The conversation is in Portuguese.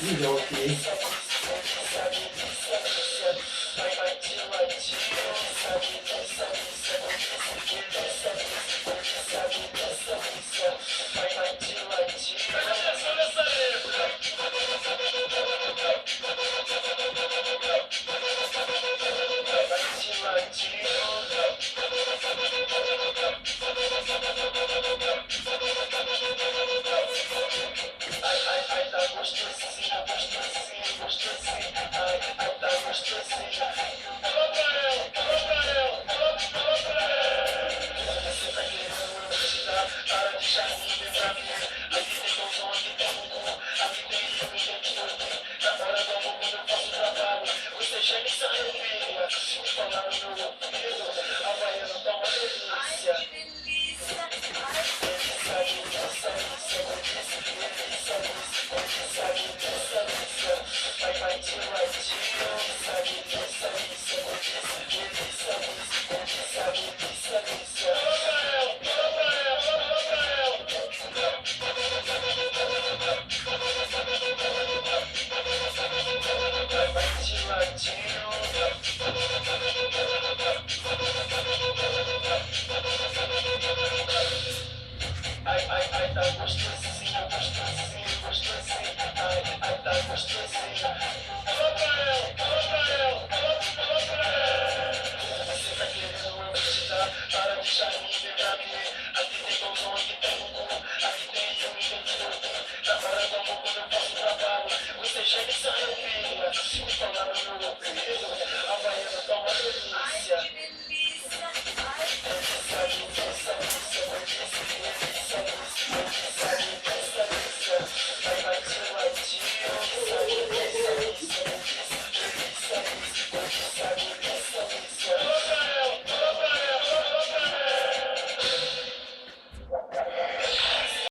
Legal, ok. Ai, tá gostosinho, gostosinho, gostosinho. Ai, tá gostosinho. Fala pra ela, fala pra ela, fala pra ela. Você tá querendo, eu vou te dar. Para de charme, vem pra mim. Aqui tem bombom, aqui tem bumbum. Aqui tem eu e tem tudo. Na hora do amor, quando eu faço trabalho, você chega e sai, filha.